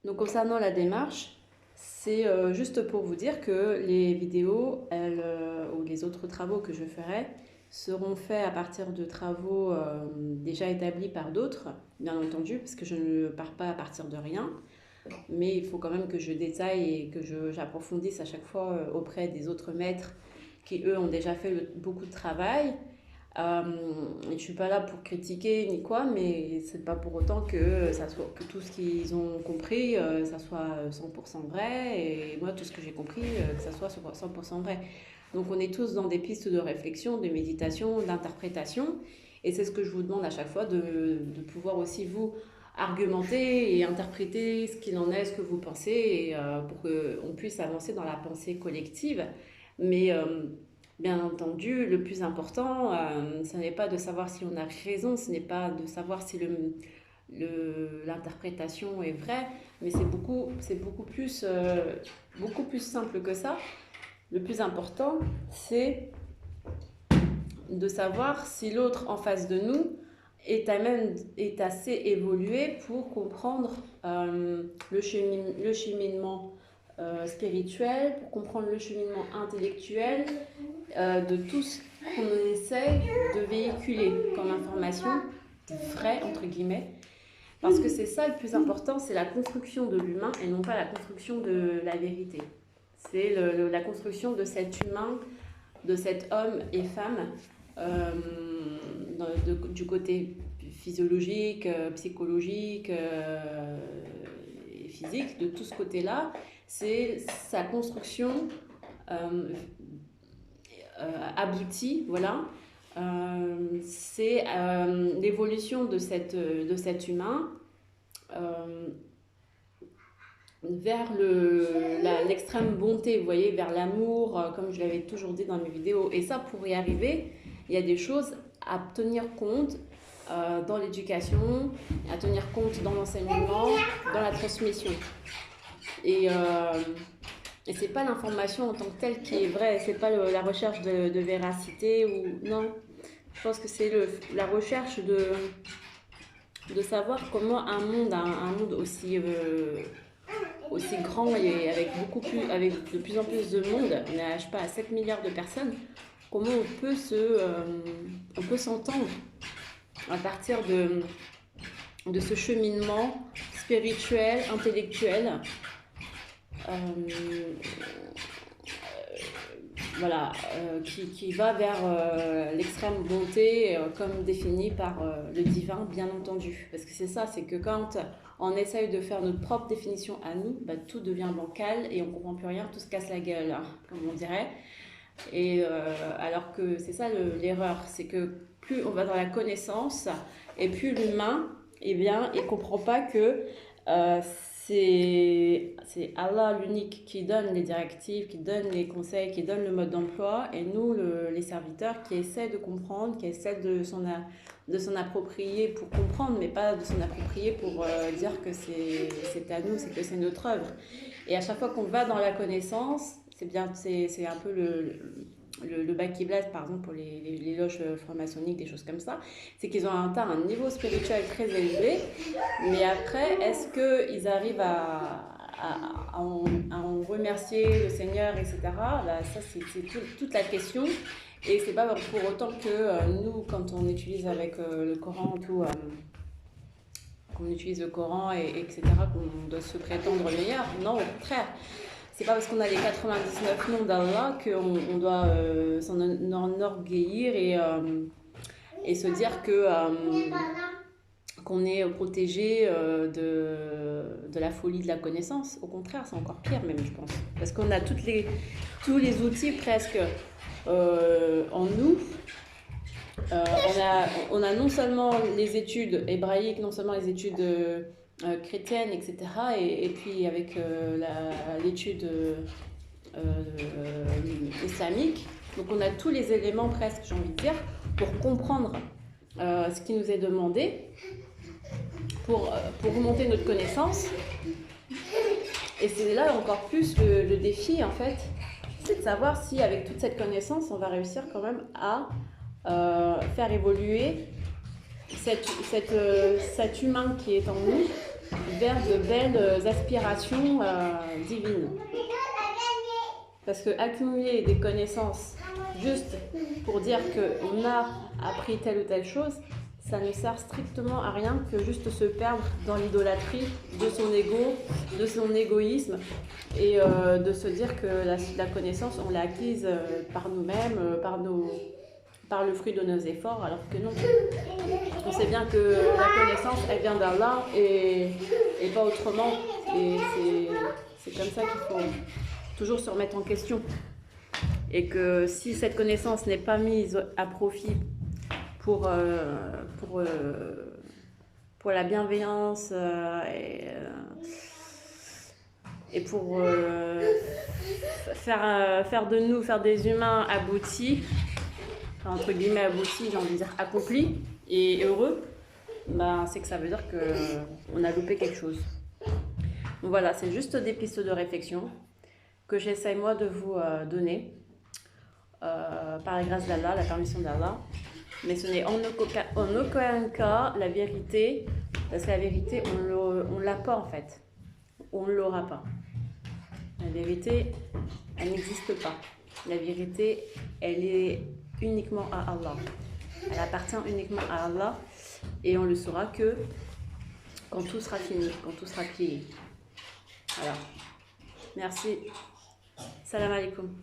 Donc concernant la démarche, c'est juste pour vous dire que les vidéos, ou les autres travaux que je ferai seront faits à partir de travaux déjà établis par d'autres, bien entendu, parce que je ne pars pas à partir de rien, mais il faut quand même que je détaille et que j'approfondisse à chaque fois auprès des autres maîtres qui, eux, ont déjà fait beaucoup de travail. Et je suis pas là pour critiquer ni quoi, mais c'est pas pour autant que que tout ce qu'ils ont compris, ça soit 100% vrai, et moi tout ce que j'ai compris, que ça soit 100% vrai. Donc on est tous dans des pistes de réflexion, de méditation, d'interprétation, et c'est ce que je vous demande à chaque fois de pouvoir aussi vous argumenter et interpréter ce qu'il en est, ce que vous pensez, et pour qu'on puisse avancer dans la pensée collective. Mais bien entendu, le plus important, ce n'est pas de savoir si on a raison, ce n'est pas de savoir si l'interprétation est vraie, mais beaucoup plus simple que ça. Le plus important, c'est de savoir si l'autre en face de nous est assez évolué pour comprendre le cheminement spirituel, pour comprendre le cheminement intellectuel de tout ce qu'on essaie de véhiculer comme information vraie, entre guillemets. Parce que c'est ça le plus important, c'est la construction de l'humain et non pas la construction de la vérité. C'est la construction de cet humain, de cet homme et femme, du côté physiologique, psychologique et physique, de tout ce côté-là. C'est sa construction aboutie, voilà. C'est l'évolution de cet humain vers l'extrême bonté, vous voyez, vers l'amour, comme je l'avais toujours dit dans mes vidéos. Et ça, pour y arriver, il y a des choses à tenir compte dans l'éducation, à tenir compte dans l'enseignement, dans la transmission. Et c'est pas l'information en tant que telle qui est vraie, c'est pas la recherche de véracité ou non. Je pense que c'est la recherche de savoir comment un monde aussi grand et avec de plus en plus de monde, on est, je sais pas, à 7 milliards de personnes, comment on peut s'entendre à partir de ce cheminement spirituel, intellectuel, voilà, qui va vers l'extrême bonté comme définie par le divin, bien entendu. Parce que c'est ça, c'est que quand on essaye de faire notre propre définition à nous, bah, tout devient bancal et on ne comprend plus rien, tout se casse la gueule, hein, comme on dirait. Et alors que c'est ça l'erreur, c'est que plus on va dans la connaissance et plus l'humain, eh bien, il ne comprend pas que c'est Allah l'unique qui donne les directives, qui donne les conseils, qui donne le mode d'emploi, et nous, les serviteurs, qui essaient de comprendre, qui essaient de s'en approprier pour comprendre, mais pas de s'en approprier pour dire que c'est à nous, c'est que c'est notre œuvre. Et à chaque fois qu'on va dans la connaissance, c'est un peu le bas qui blesse, par exemple, pour les loges franc-maçonniques, des choses comme ça, c'est qu'ils ont atteint un niveau spirituel très élevé, mais après, est-ce qu'ils arrivent à en remercier le Seigneur, etc. Là, ça, c'est toute la question. Et c'est pas pour autant que nous, quand on utilise avec le Coran, qu'on utilise le Coran, etc., qu'on doit se prétendre meilleur. Non, au contraire. C'est pas parce qu'on a les 99 noms d'Allah qu'on doit s'en enorgueillir et se dire qu'on est protégé de la folie de la connaissance. Au contraire, c'est encore pire même, je pense. Parce qu'on a tous les outils presque en nous. On a non seulement les études hébraïques, non seulement les études chrétiennes, etc. Et puis avec l'étude islamique. Donc on a tous les éléments presque, j'ai envie de dire, pour comprendre ce qui nous est demandé, pour remonter notre connaissance. Et c'est là encore plus le défi, en fait, c'est de savoir si avec toute cette connaissance, on va réussir quand même à faire évoluer cet humain qui est en nous vers de belles aspirations divines. Parce que accumuler des connaissances juste pour dire qu'on a appris telle ou telle chose, ça ne sert strictement à rien que juste se perdre dans l'idolâtrie de son ego, de son égoïsme et de se dire que la connaissance, on l'a acquise par nous-mêmes, par le fruit de nos efforts, alors que non. On sait bien que la connaissance, elle vient d'Allah et pas autrement. Et c'est comme ça qu'il faut toujours se remettre en question. Et que si cette connaissance n'est pas mise à profit pour la bienveillance et pour faire des humains aboutis, enfin, entre guillemets aboutis, j'ai envie de dire accomplis et heureux, ben, c'est que ça veut dire qu'on a loupé quelque chose. Donc voilà, c'est juste des pistes de réflexion que j'essaye moi de vous donner par la grâce d'Allah, la permission d'Allah. Mais ce n'est en aucun cas la vérité, parce que la vérité, on ne l'a pas en fait. On ne l'aura pas. La vérité, elle n'existe pas. La vérité, elle est uniquement à Allah. Elle appartient uniquement à Allah et on le saura que quand tout sera fini, quand tout sera plié. Voilà. Merci. Salam alaikum.